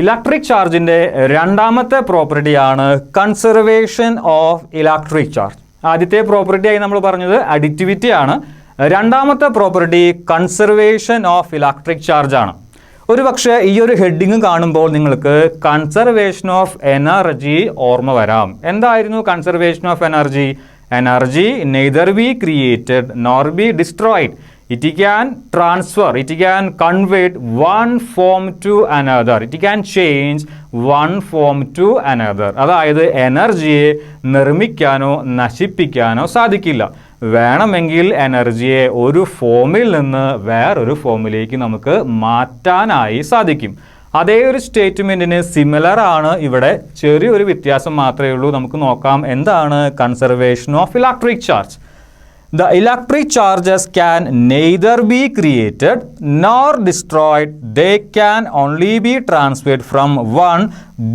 Electric ചാർജിൻ്റെ രണ്ടാമത്തെ പ്രോപ്പർട്ടിയാണ് conservation of electric charge. ആദ്യത്തെ പ്രോപ്പർട്ടിയായി നമ്മൾ പറഞ്ഞത് അഡിറ്റിവിറ്റി ആണ്. രണ്ടാമത്തെ property conservation of electric charge ആണ്. ഒരു പക്ഷേ ഈ ഒരു ഹെഡിങ് കാണുമ്പോൾ നിങ്ങൾക്ക് കൺസർവേഷൻ ഓഫ് എനർജി ഓർമ്മ വരാം. എന്തായിരുന്നു conservation of energy? Energy neither be created nor B destroyed. It can transfer, it can convert one form to another, it can change one form to another. അതായത് എനർജിയെ നിർമ്മിക്കാനോ നശിപ്പിക്കാനോ സാധിക്കില്ല. വേണമെങ്കിൽ എനർജിയെ ഒരു ഫോമിൽ നിന്ന് വേറൊരു ഫോമിലേക്ക് നമുക്ക് മാറ്റാനായി സാധിക്കും. അതേ ഒരു സ്റ്റേറ്റ്മെൻറ്റിന് സിമിലർ ആണ് ഇവിടെ, ചെറിയൊരു വ്യത്യാസം മാത്രമേ ഉള്ളൂ. നമുക്ക് നോക്കാം എന്താണ് conservation of electric charge. The electric charges can neither be created nor destroyed. They can only be transferred from one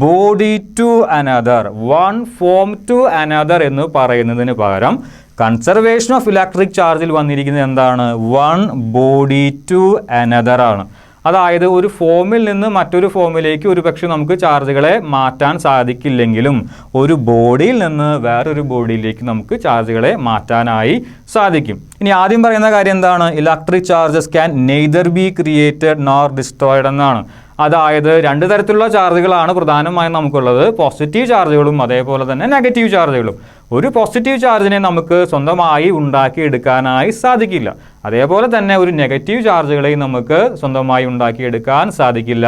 body to another. One form to another എന്ന് പറയുന്നതിന് പകരം കൺസർവേഷൻ ഓഫ് ഇലക്ട്രിക് ചാർജിൽ വന്നിരിക്കുന്നത് എന്താണ്? വൺ ബോഡി ടു അനദർ ആണ്. അതായത് ഒരു ഫോമിൽ നിന്ന് മറ്റൊരു ഫോമിലേക്ക് ഒരു പക്ഷേ നമുക്ക് ചാർജുകളെ മാറ്റാൻ സാധിക്കില്ലെങ്കിലും ഒരു ബോഡിയിൽ നിന്ന് വേറൊരു ബോഡിയിലേക്ക് നമുക്ക് ചാർജുകളെ മാറ്റാനായി സാധിക്കും. ഇനി ആദ്യം പറയുന്ന കാര്യം എന്താണ്? Electric charges can neither be created nor destroyed എന്നാണ്. അതായത് രണ്ട് തരത്തിലുള്ള ചാർജുകളാണ് പ്രധാനമായും നമുക്കുള്ളത്. പോസിറ്റീവ് ചാർജുകളും അതേപോലെ തന്നെ നെഗറ്റീവ് ചാർജുകളും. ഒരു പോസിറ്റീവ് ചാർജിനെ നമുക്ക് സ്വന്തമായി ഉണ്ടാക്കിയെടുക്കാനായി സാധിക്കില്ല. അതേപോലെ തന്നെ ഒരു നെഗറ്റീവ് ചാർജുകളെയും നമുക്ക് സ്വന്തമായി ഉണ്ടാക്കിയെടുക്കാൻ സാധിക്കില്ല,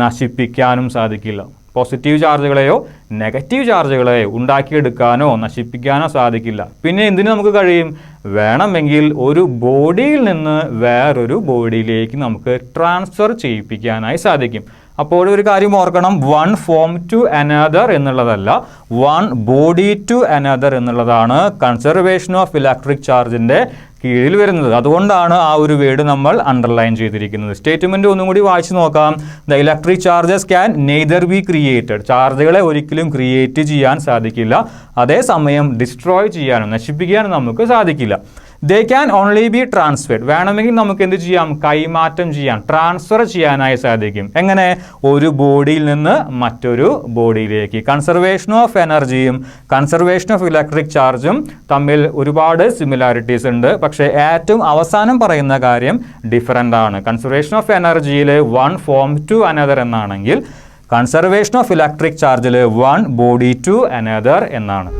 നശിപ്പിക്കാനും സാധിക്കില്ല. പോസിറ്റീവ് ചാർജുകളെയോ നെഗറ്റീവ് ചാർജുകളെയോ ഉണ്ടാക്കിയെടുക്കാനോ നശിപ്പിക്കാനോ സാധിക്കില്ല. പിന്നെ എന്തിനു നമുക്ക് കഴിയും? വേണമെങ്കിൽ ഒരു ബോഡിയിൽ നിന്ന് വേറൊരു ബോഡിയിലേക്ക് നമുക്ക് ട്രാൻസ്ഫർ ചെയ്യിപ്പിക്കാനായി സാധിക്കും. അപ്പോൾ ഒരു കാര്യം ഓർക്കണം, വൺ ഫോം ടു അനദർ എന്നുള്ളതല്ല, വൺ ബോഡി ടു അനദർ എന്നുള്ളതാണ് കൺസർവേഷൻ ഓഫ് ഇലക്ട്രിക് ചാർജിൻ്റെ കീഴിൽ വരുന്നത്. അതുകൊണ്ടാണ് ആ ഒരു വേർഡ് നമ്മൾ അണ്ടർലൈൻ ചെയ്തിരിക്കുന്നത്. സ്റ്റേറ്റ്മെൻറ്റ് ഒന്നും കൂടി വായിച്ചു നോക്കാം. The electric charges can neither be created. ചാർജുകളെ ഒരിക്കലും ക്രിയേറ്റ് ചെയ്യാൻ സാധിക്കില്ല, അതേസമയം ഡിസ്ട്രോയ് ചെയ്യാനും നശിപ്പിക്കാനും നമുക്ക് സാധിക്കില്ല. They can only be transferred. വേണമെങ്കിൽ നമുക്ക് എന്ത് ചെയ്യാം? കൈമാറ്റം ചെയ്യാം, ട്രാൻസ്ഫർ ചെയ്യാനായി സാധിക്കും. എങ്ങനെ? ഒരു ബോഡിയിൽ നിന്ന് മറ്റൊരു ബോഡിയിലേക്ക്. കൺസർവേഷൻ ഓഫ് എനർജിയും കൺസർവേഷൻ ഓഫ് ഇലക്ട്രിക് ചാർജും തമ്മിൽ ഒരുപാട് സിമിലാരിറ്റീസ് ഉണ്ട്. പക്ഷേ ഏറ്റവും അവസാനം പറയുന്ന കാര്യം ഡിഫറൻ്റ് ആണ്. കൺസർവേഷൻ ഓഫ് എനർജിയിൽ വൺ ഫോം ടു അനദർ എന്നാണെങ്കിൽ കൺസർവേഷൻ ഓഫ് ഇലക്ട്രിക് ചാർജിൽ വൺ ബോഡി ടു അനദർ എന്നാണ്.